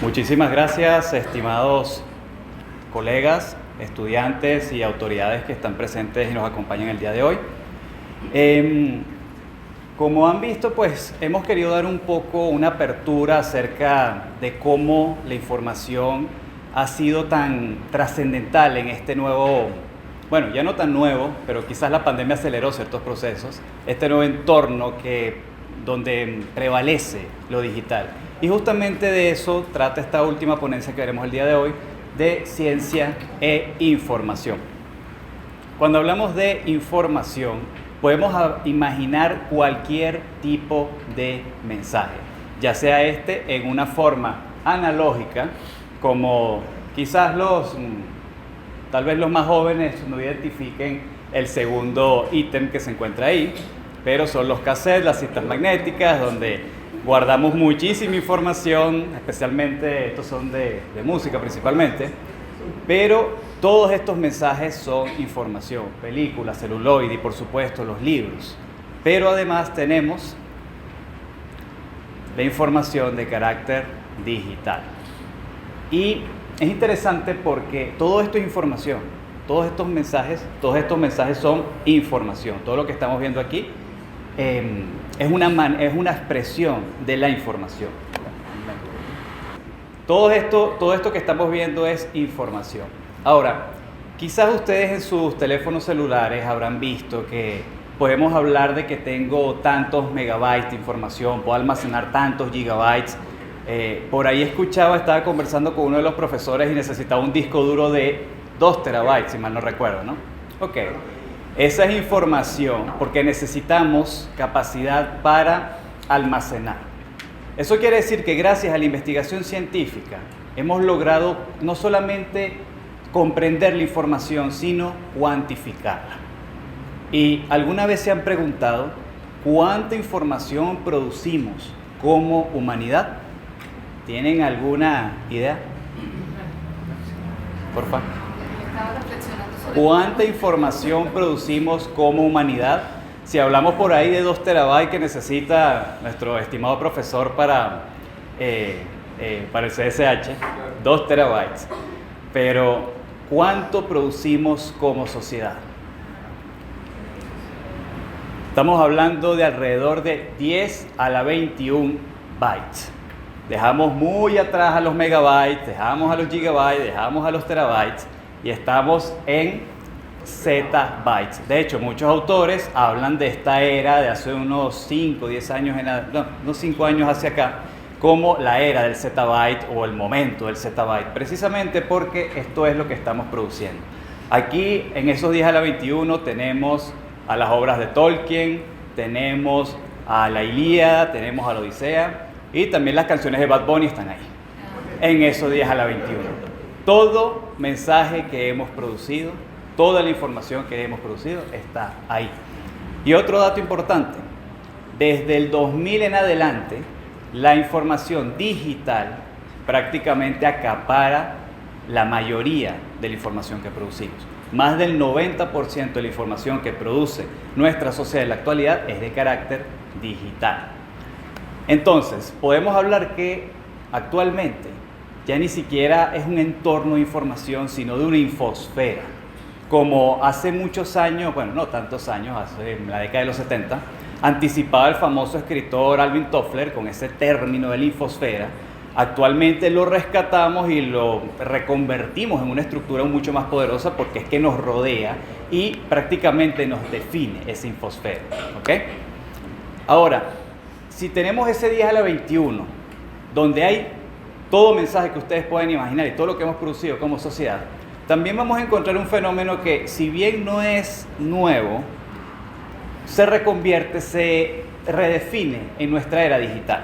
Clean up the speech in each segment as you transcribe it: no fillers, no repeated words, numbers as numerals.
Muchísimas gracias, estimados colegas, estudiantes y autoridades que están presentes y nos acompañan el día de hoy. Como han visto, pues hemos querido dar un poco una apertura acerca de cómo la información ha sido tan trascendental en este nuevo, bueno, ya no tan nuevo, pero quizás la pandemia aceleró ciertos procesos, este nuevo entorno donde prevalece lo digital. Y justamente de eso trata esta última ponencia que veremos el día de hoy, de ciencia e información. Cuando hablamos de información, podemos imaginar cualquier tipo de mensaje, ya sea en una forma analógica, como quizás tal vez los más jóvenes no identifiquen el segundo ítem que se encuentra ahí, pero son los cassettes, las cintas magnéticas, donde guardamos muchísima información, especialmente estos son de música principalmente, pero todos estos mensajes son información, películas, celuloide y por supuesto los libros. Pero además tenemos la información de carácter digital. Y es interesante porque todo esto es información, todos estos mensajes son información. Todo lo que estamos viendo aquí es una expresión de la información. Todo esto que estamos viendo es información. Ahora, quizás ustedes en sus teléfonos celulares habrán visto que podemos hablar de que tengo tantos megabytes de información, puedo almacenar tantos gigabytes. Por ahí estaba conversando con uno de los profesores y necesitaba un disco duro de 2 terabytes, si mal no recuerdo, ¿no? Ok. Esa es información porque necesitamos capacidad para almacenar. Eso quiere decir que gracias a la investigación científica hemos logrado no solamente comprender la información, sino cuantificarla. ¿Y alguna vez se han preguntado cuánta información producimos como humanidad? ¿Tienen alguna idea? Por favor. ¿Cuánta información producimos como humanidad? Si hablamos por ahí de 2 terabytes que necesita nuestro estimado profesor para el CSH, 2 terabytes. Pero, ¿cuánto producimos como sociedad? Estamos hablando de alrededor de 10 a la 21 bytes. Dejamos muy atrás a los megabytes, dejamos a los gigabytes, dejamos a los terabytes y estamos en zettabytes. De hecho, muchos autores hablan de esta era de hace unos 5, 10 años, unos 5 años hacia acá, como la era del zettabyte o el momento del zettabyte, precisamente porque esto es lo que estamos produciendo. Aquí, en esos 10 a la 21, tenemos a las obras de Tolkien, tenemos a la Ilíada, tenemos a la Odisea, y también las canciones de Bad Bunny están ahí, en esos 10 a la 21. Todo mensaje que hemos producido, toda la información que hemos producido está ahí. Y otro dato importante, desde el 2000 en adelante, la información digital prácticamente acapara la mayoría de la información que producimos. Más del 90% de la información que produce nuestra sociedad en la actualidad es de carácter digital. Entonces, podemos hablar que actualmente ya ni siquiera es un entorno de información, sino de una infosfera. Como hace muchos años, bueno, no tantos años, en la década de los 70, anticipaba el famoso escritor Alvin Toffler con ese término de la infosfera. Actualmente lo rescatamos y lo reconvertimos en una estructura mucho más poderosa porque es que nos rodea y prácticamente nos define esa infosfera. ¿Ok? Ahora, si tenemos ese 10 a la 21, donde hay todo mensaje que ustedes pueden imaginar y todo lo que hemos producido como sociedad, también vamos a encontrar un fenómeno que, si bien no es nuevo, se reconvierte, se redefine en nuestra era digital.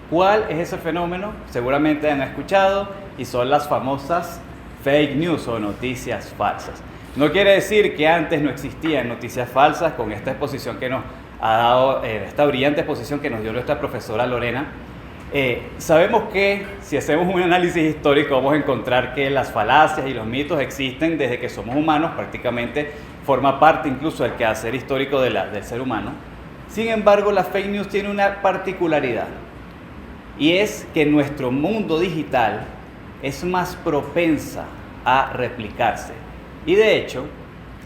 ¿Cuál es ese fenómeno? Seguramente han escuchado y son las famosas fake news o noticias falsas. No quiere decir que antes no existían noticias falsas. Con esta exposición que nos ha dado, esta brillante exposición que nos dio nuestra profesora Lorena, sabemos que si hacemos un análisis histórico vamos a encontrar que las falacias y los mitos existen desde que somos humanos, prácticamente forma parte incluso del quehacer histórico del ser humano. Sin embargo, las fake news tienen una particularidad y es que nuestro mundo digital es más propensa a replicarse. Y de hecho,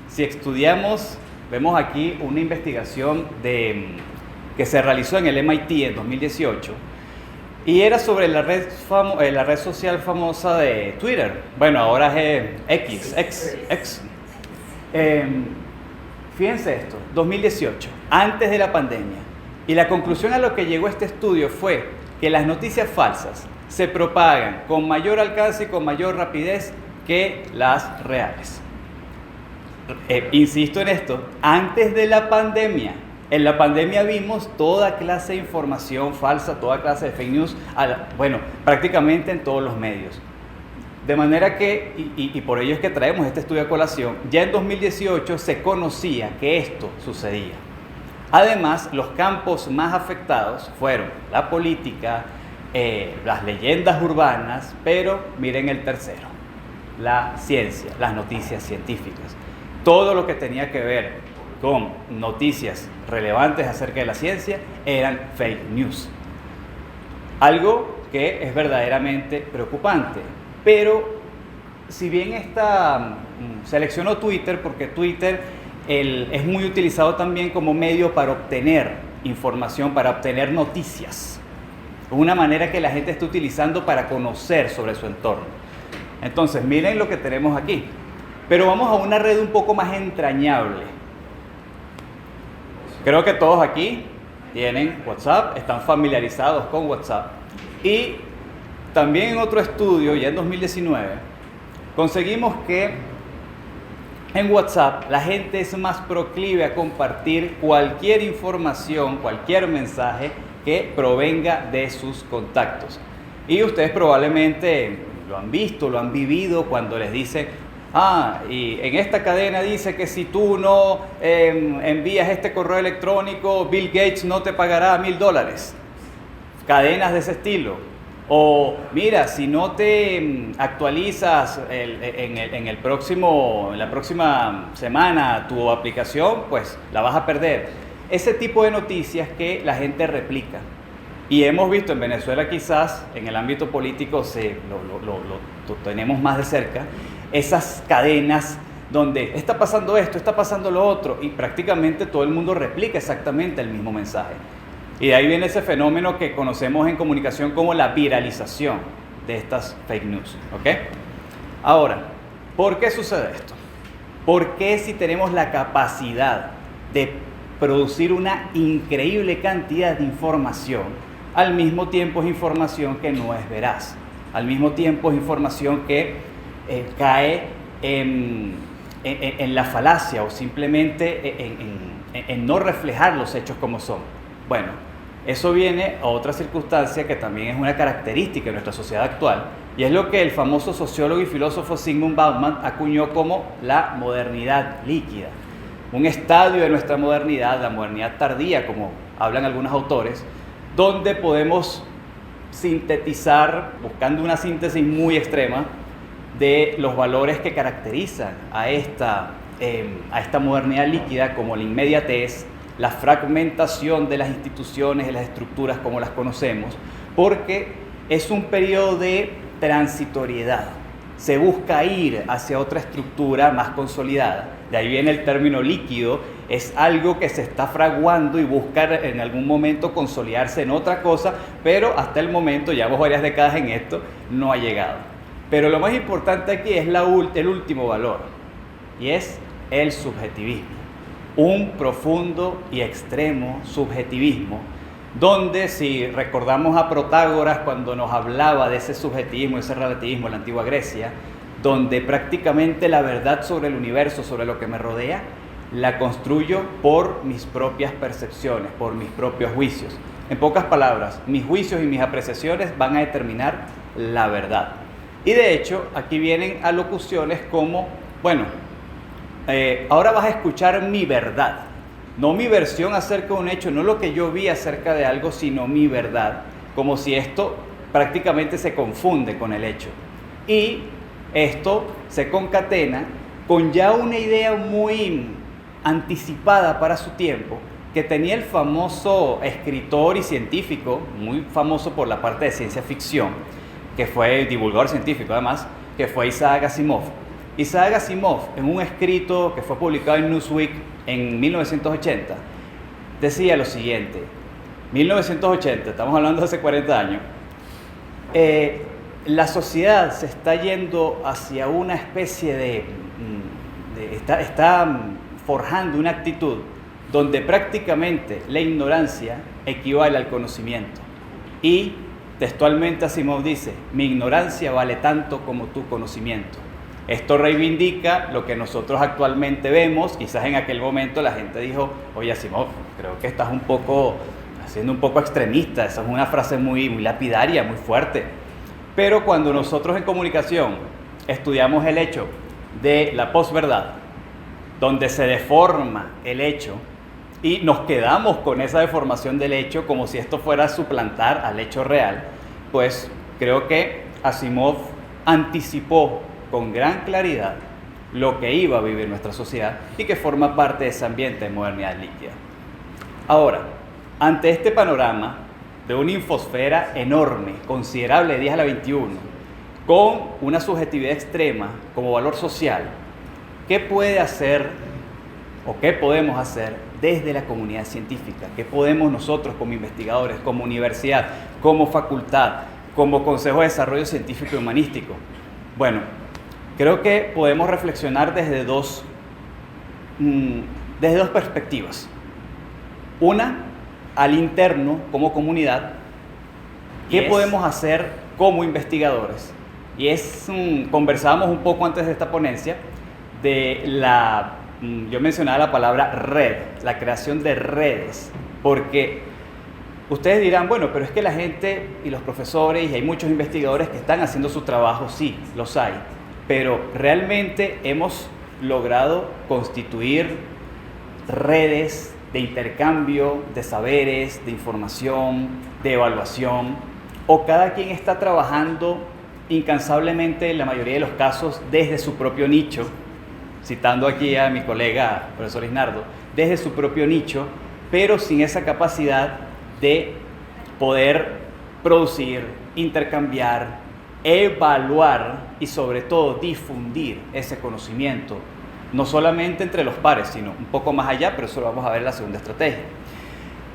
si estudiamos, vemos aquí una investigación que se realizó en el MIT en 2018, y era sobre la red social famosa de Twitter. Bueno, ahora es X. Fíjense esto, 2018, antes de la pandemia. Y la conclusión a lo que llegó este estudio fue que las noticias falsas se propagan con mayor alcance y con mayor rapidez que las reales. Insisto en esto, antes de la pandemia. En la pandemia vimos toda clase de información falsa, toda clase de fake news, prácticamente en todos los medios. De manera que, y por ello es que traemos este estudio a colación, ya en 2018 se conocía que esto sucedía. Además, los campos más afectados fueron la política, las leyendas urbanas, pero miren el tercero, la ciencia, las noticias científicas. Todo lo que tenía que ver con noticias relevantes acerca de la ciencia eran fake news. Algo que es verdaderamente preocupante. Pero si bien seleccionó Twitter, porque Twitter es muy utilizado también como medio para obtener información, para obtener noticias. Una manera que la gente está utilizando para conocer sobre su entorno. Entonces, miren lo que tenemos aquí. Pero vamos a una red un poco más entrañable. Creo que todos aquí tienen WhatsApp, están familiarizados con WhatsApp. Y también en otro estudio, ya en 2019, conseguimos que en WhatsApp la gente es más proclive a compartir cualquier información, cualquier mensaje que provenga de sus contactos. Y ustedes probablemente lo han visto, lo han vivido cuando les dicen: y en esta cadena dice que si tú no envías este correo electrónico, Bill Gates no te pagará $1,000. Cadenas de ese estilo. O mira, si no te actualizas en la próxima semana tu aplicación, pues la vas a perder. Ese tipo de noticias que la gente replica. Y hemos visto en Venezuela, quizás en el ámbito político lo tenemos más de cerca, esas cadenas donde está pasando esto, está pasando lo otro, y prácticamente todo el mundo replica exactamente el mismo mensaje. Y de ahí viene ese fenómeno que conocemos en comunicación como la viralización de estas fake news. ¿Ok? Ahora, ¿por qué sucede esto? ¿Por qué, si tenemos la capacidad de producir una increíble cantidad de información, al mismo tiempo es información que no es veraz? Al mismo tiempo es información que cae en la falacia o simplemente en no reflejar los hechos como son. Bueno, eso viene a otra circunstancia que también es una característica de nuestra sociedad actual, y es lo que el famoso sociólogo y filósofo Zygmunt Bauman acuñó como la modernidad líquida. Un estadio de nuestra modernidad, la modernidad tardía, como hablan algunos autores, donde podemos sintetizar, buscando una síntesis muy extrema, de los valores que caracterizan a esta modernidad líquida, como la inmediatez, la fragmentación de las instituciones, de las estructuras como las conocemos, porque es un periodo de transitoriedad. Se busca ir hacia otra estructura más consolidada. De ahí viene el término líquido, es algo que se está fraguando y busca en algún momento consolidarse en otra cosa, pero hasta el momento, llevamos varias décadas en esto, no ha llegado. Pero lo más importante aquí es el último valor, y es el subjetivismo. Un profundo y extremo subjetivismo, donde, si recordamos a Protágoras cuando nos hablaba de ese subjetivismo, ese relativismo en la antigua Grecia, donde prácticamente la verdad sobre el universo, sobre lo que me rodea, la construyo por mis propias percepciones, por mis propios juicios. En pocas palabras, mis juicios y mis apreciaciones van a determinar la verdad. Y de hecho, aquí vienen alocuciones como, ahora vas a escuchar mi verdad, no mi versión acerca de un hecho, no lo que yo vi acerca de algo, sino mi verdad, como si esto prácticamente se confunde con el hecho. Y esto se concatena con ya una idea muy anticipada para su tiempo, que tenía el famoso escritor y científico, muy famoso por la parte de ciencia ficción, que fue divulgador científico además, que fue Isaac Asimov. Isaac Asimov, en un escrito que fue publicado en Newsweek en 1980, decía lo siguiente: 1980, estamos hablando de hace 40 años, la sociedad se está yendo hacia una especie está forjando una actitud donde prácticamente la ignorancia equivale al conocimiento. Y textualmente Asimov dice: mi ignorancia vale tanto como tu conocimiento. Esto reivindica lo que nosotros actualmente vemos. Quizás en aquel momento la gente dijo: oye, Asimov, creo que estás siendo un poco extremista. Esa es una frase muy lapidaria, muy fuerte. Pero cuando nosotros en comunicación estudiamos el hecho de la posverdad, donde se deforma el hecho y nos quedamos con esa deformación del hecho como si esto fuera a suplantar al hecho real, pues creo que Asimov anticipó con gran claridad lo que iba a vivir nuestra sociedad y que forma parte de ese ambiente de modernidad líquida. Ahora, ante este panorama de una infosfera enorme, considerable de 10 a la 21, con una subjetividad extrema como valor social, ¿qué puede hacer o qué podemos hacer desde la comunidad científica? ¿Qué podemos nosotros como investigadores, como universidad, como facultad, como Consejo de Desarrollo Científico y Humanístico? Bueno, creo que podemos reflexionar desde dos perspectivas. Una, al interno, como comunidad, ¿qué podemos hacer como investigadores? Y conversábamos un poco antes de esta ponencia yo mencionaba la palabra red, la creación de redes, porque ustedes dirán: bueno, pero es que la gente y los profesores y hay muchos investigadores que están haciendo su trabajo. Sí, los hay, pero realmente hemos logrado constituir redes de intercambio de saberes, de información, de evaluación, o cada quien está trabajando incansablemente, en la mayoría de los casos, desde su propio nicho, citando aquí a mi colega profesor Isnardo, desde su propio nicho, pero sin esa capacidad de poder producir, intercambiar, evaluar y sobre todo difundir ese conocimiento, no solamente entre los pares, sino un poco más allá, pero eso lo vamos a ver en la segunda estrategia.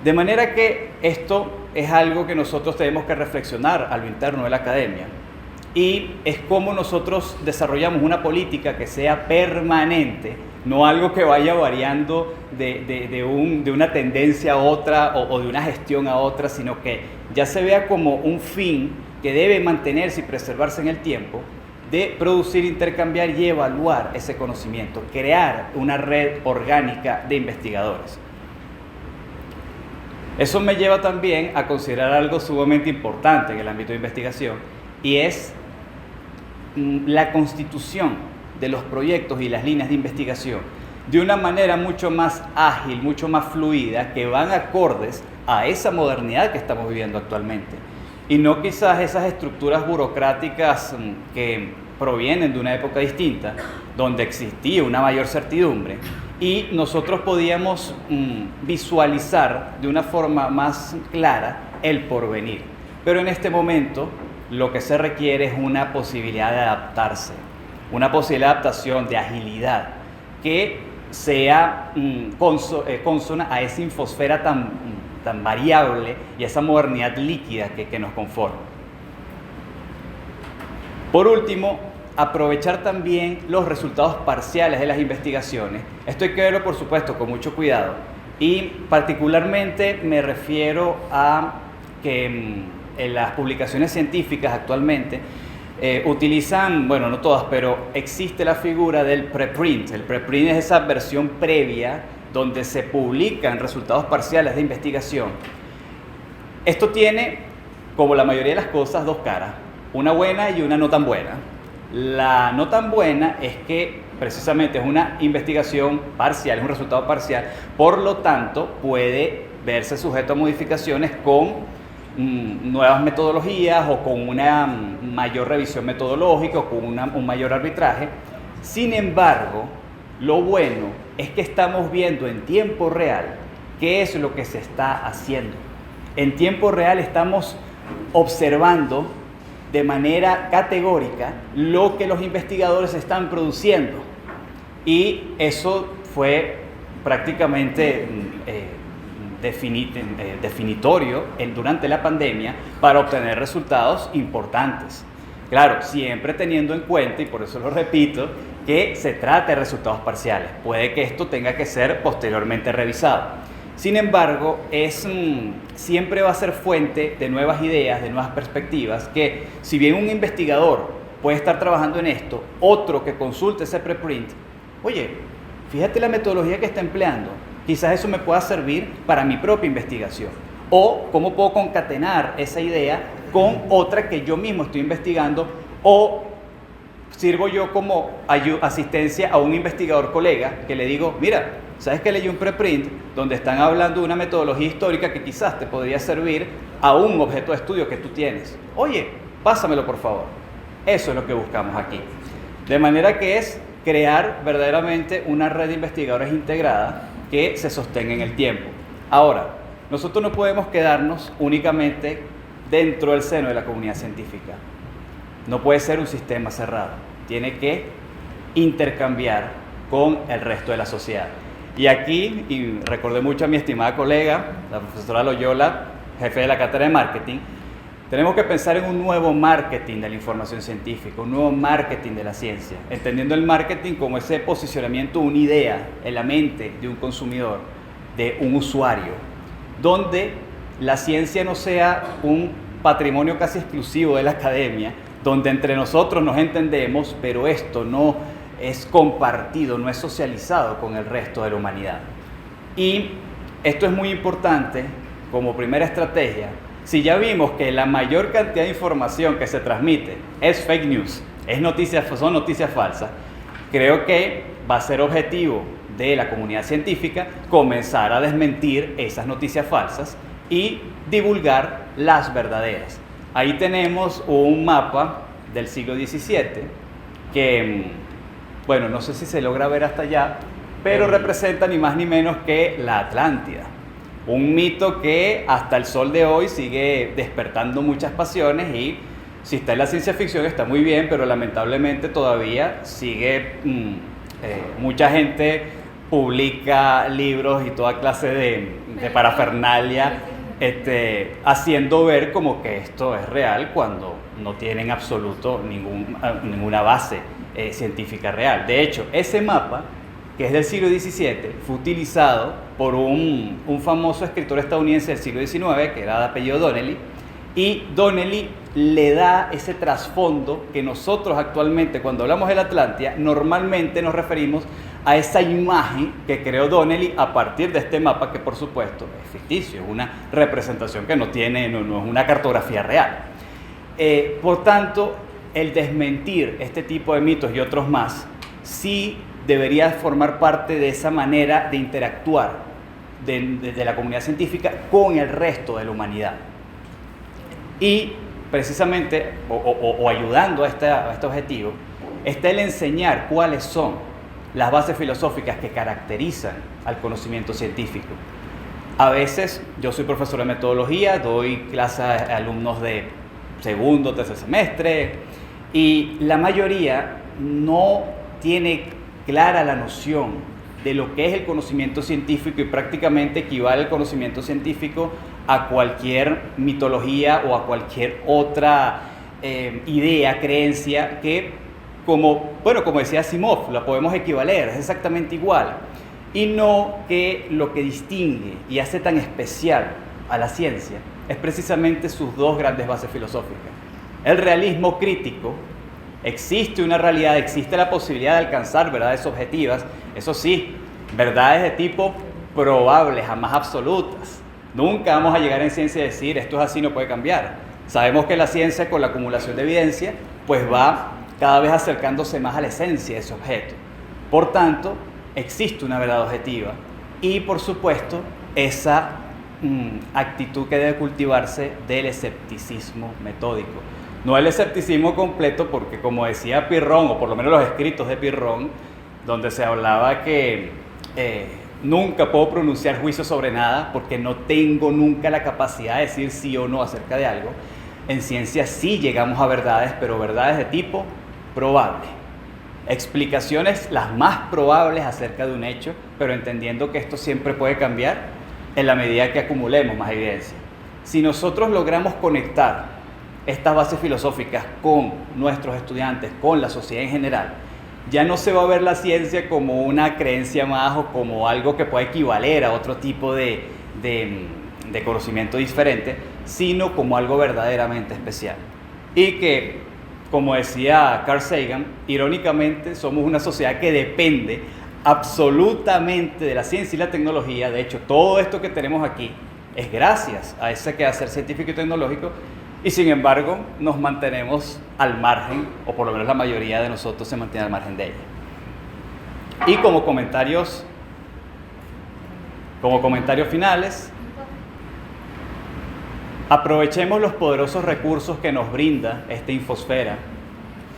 De manera que esto es algo que nosotros tenemos que reflexionar a lo interno de la academia, y es cómo nosotros desarrollamos una política que sea permanente, no algo que vaya variando de una tendencia a otra o de una gestión a otra, sino que ya se vea como un fin que debe mantenerse y preservarse en el tiempo, de producir, intercambiar y evaluar ese conocimiento, crear una red orgánica de investigadores. Eso me lleva también a considerar algo sumamente importante en el ámbito de investigación, y es la constitución de los proyectos y las líneas de investigación de una manera mucho más ágil, mucho más fluida, que van acordes a esa modernidad que estamos viviendo actualmente. Y no quizás esas estructuras burocráticas que provienen de una época distinta, donde existía una mayor certidumbre y nosotros podíamos visualizar de una forma más clara el porvenir. Pero en este momento lo que se requiere es una posibilidad de adaptarse, una posibilidad de adaptación, de agilidad, que sea consona a esa infosfera tan variable y a esa modernidad líquida que nos conforma. Por último, aprovechar también los resultados parciales de las investigaciones. Esto hay que verlo, por supuesto, con mucho cuidado, y particularmente me refiero a que en las publicaciones científicas actualmente utilizan, bueno, no todas, pero existe la figura del preprint. El preprint es esa versión previa donde se publican resultados parciales de investigación. Esto tiene, como la mayoría de las cosas, dos caras, una buena y una no tan buena. La no tan buena es que precisamente es una investigación parcial, es un resultado parcial, por lo tanto puede verse sujeto a modificaciones con nuevas metodologías o con una mayor revisión metodológica o con un mayor arbitraje. Sin embargo, lo bueno es que estamos viendo en tiempo real ¿Qué es lo que se está haciendo? En tiempo real estamos observando de manera categórica lo que los investigadores están produciendo. Y eso fue prácticamente definitorio durante la pandemia para obtener resultados importantes. Claro, siempre teniendo en cuenta, y por eso lo repito, que se trata de resultados parciales. Puede que esto tenga que ser posteriormente revisado. Sin embargo, siempre va a ser fuente de nuevas ideas, de nuevas perspectivas, que si bien un investigador puede estar trabajando en esto, otro que consulte ese preprint, oye, fíjate la metodología que está empleando, quizás eso me pueda servir para mi propia investigación. O cómo puedo concatenar esa idea con otra que yo mismo estoy investigando, o sirvo yo como asistencia a un investigador colega que le digo, mira, ¿sabes que leí un preprint donde están hablando de una metodología histórica que quizás te podría servir a un objeto de estudio que tú tienes? Oye, pásamelo por favor. Eso es lo que buscamos aquí. De manera que es crear verdaderamente una red de investigadores integrada que se sostenga en el tiempo. Ahora, nosotros no podemos quedarnos únicamente dentro del seno de la comunidad científica. No puede ser un sistema cerrado. Tiene que intercambiar con el resto de la sociedad. Y aquí, y recordé mucho a mi estimada colega, la profesora Loyola, jefe de la cátedra de marketing, tenemos que pensar en un nuevo marketing de la información científica, un nuevo marketing de la ciencia, entendiendo el marketing como ese posicionamiento de una idea en la mente de un consumidor, de un usuario, donde la ciencia no sea un patrimonio casi exclusivo de la academia, donde entre nosotros nos entendemos, pero esto no es compartido, no es socializado con el resto de la humanidad. Y esto es muy importante como primera estrategia. Si ya vimos que la mayor cantidad de información que se transmite es fake news, son noticias falsas, creo que va a ser objetivo de la comunidad científica comenzar a desmentir esas noticias falsas y divulgar las verdaderas. Ahí tenemos un mapa del siglo XVII que, bueno, no sé si se logra ver hasta allá, pero representa ni más ni menos que la Atlántida. Un mito que hasta el sol de hoy sigue despertando muchas pasiones y si está en la ciencia ficción está muy bien, pero lamentablemente todavía sigue, mucha gente publica libros y toda clase de parafernalia haciendo ver como que esto es real cuando no tiene en absoluto ninguna base científica real. De hecho, ese mapa, que es del siglo XVII, fue utilizado por un famoso escritor estadounidense del siglo XIX, que era de apellido Donnelly, y Donnelly le da ese trasfondo que nosotros actualmente, cuando hablamos de la Atlántida, normalmente nos referimos a esa imagen que creó Donnelly a partir de este mapa, que por supuesto es ficticio, es una representación que no es una cartografía real. Por tanto, el desmentir este tipo de mitos y otros más, sí debería formar parte de esa manera de interactuar de la comunidad científica con el resto de la humanidad. Y precisamente, o ayudando a este objetivo, está el enseñar cuáles son las bases filosóficas que caracterizan al conocimiento científico. A veces, yo soy profesor de metodología, doy clases a alumnos de segundo, tercer semestre, y la mayoría no tiene clara la noción de lo que es el conocimiento científico y prácticamente equivale el conocimiento científico a cualquier mitología o a cualquier otra idea, creencia que, como decía Asimov, la podemos equivaler, es exactamente igual. Y no que lo que distingue y hace tan especial a la ciencia es precisamente sus dos grandes bases filosóficas. El realismo crítico. Existe una realidad, existe la posibilidad de alcanzar verdades objetivas, eso sí, verdades de tipo probable, jamás absolutas. Nunca vamos a llegar en ciencia a decir esto es así, no puede cambiar. Sabemos que la ciencia, con la acumulación de evidencia, pues va cada vez acercándose más a la esencia de ese objeto. Por tanto, existe una verdad objetiva y, por supuesto, esa actitud que debe cultivarse del escepticismo metódico. No el escepticismo completo, porque como decía Pirrón, o por lo menos los escritos de Pirrón, donde se hablaba que nunca puedo pronunciar juicio sobre nada porque no tengo nunca la capacidad de decir sí o no acerca de algo. En ciencia sí llegamos a verdades, pero verdades de tipo probable. Explicaciones las más probables acerca de un hecho, pero entendiendo que esto siempre puede cambiar en la medida que acumulemos más evidencia. Si nosotros logramos conectar estas bases filosóficas con nuestros estudiantes, con la sociedad en general, ya no se va a ver la ciencia como una creencia más o como algo que pueda equivaler a otro tipo de conocimiento diferente, sino como algo verdaderamente especial. Y que, como decía Carl Sagan, irónicamente somos una sociedad que depende absolutamente de la ciencia y la tecnología. De hecho, todo esto que tenemos aquí es gracias a ese quehacer científico y tecnológico, y sin embargo nos mantenemos al margen, o por lo menos la mayoría de nosotros se mantiene al margen de ella. Y como comentarios finales, aprovechemos los poderosos recursos que nos brinda esta infosfera,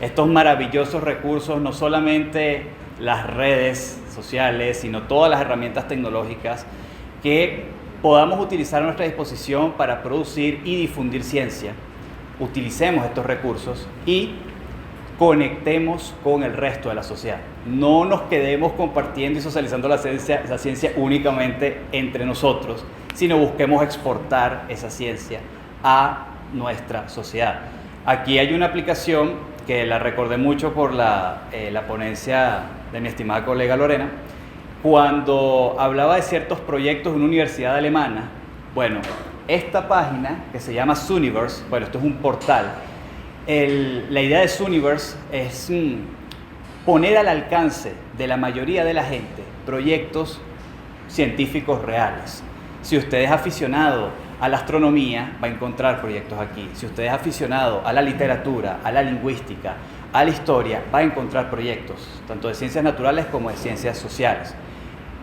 estos maravillosos recursos, no solamente las redes sociales, sino todas las herramientas tecnológicas que podamos utilizar a nuestra disposición para producir y difundir ciencia. Utilicemos estos recursos y conectemos con el resto de la sociedad. No nos quedemos compartiendo y socializando la ciencia únicamente entre nosotros, sino busquemos exportar esa ciencia a nuestra sociedad. Aquí hay una aplicación que la recordé mucho por la ponencia de mi estimada colega Lorena, cuando hablaba de ciertos proyectos de una universidad alemana. Bueno, esta página que se llama Zooniverse, bueno, esto es un portal. La idea de Zooniverse es poner al alcance de la mayoría de la gente proyectos científicos reales. Si usted es aficionado a la astronomía, va a encontrar proyectos aquí. Si usted es aficionado a la literatura, a la lingüística, a la historia, va a encontrar proyectos, tanto de ciencias naturales como de ciencias sociales.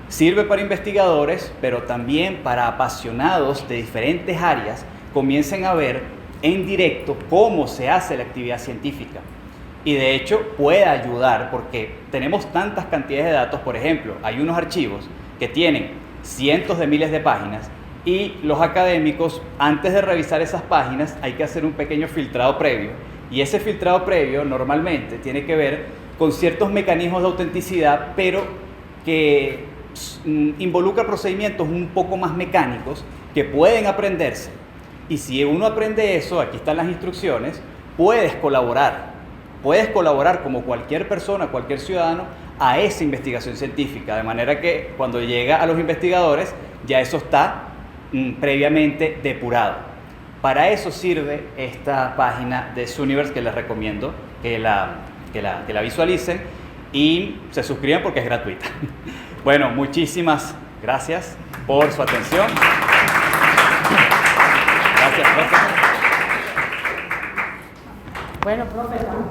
Sirve para investigadores, pero también para apasionados de diferentes áreas, comiencen a ver en directo cómo se hace la actividad científica. Y de hecho puede ayudar porque tenemos tantas cantidades de datos. Por ejemplo, hay unos archivos que tienen cientos de miles de páginas y los académicos, antes de revisar esas páginas, hay que hacer un pequeño filtrado previo. Y ese filtrado previo normalmente tiene que ver con ciertos mecanismos de autenticidad, pero que involucra procedimientos un poco más mecánicos que pueden aprenderse. Y si uno aprende eso, aquí están las instrucciones, puedes colaborar como cualquier persona, cualquier ciudadano, a esa investigación científica, de manera que cuando llega a los investigadores ya eso está previamente depurado. Para eso sirve esta página de Zooniverse, que les recomiendo que la visualicen y se suscriban porque es gratuita. Bueno, muchísimas gracias por su atención. Gracias. Bueno, profe, estamos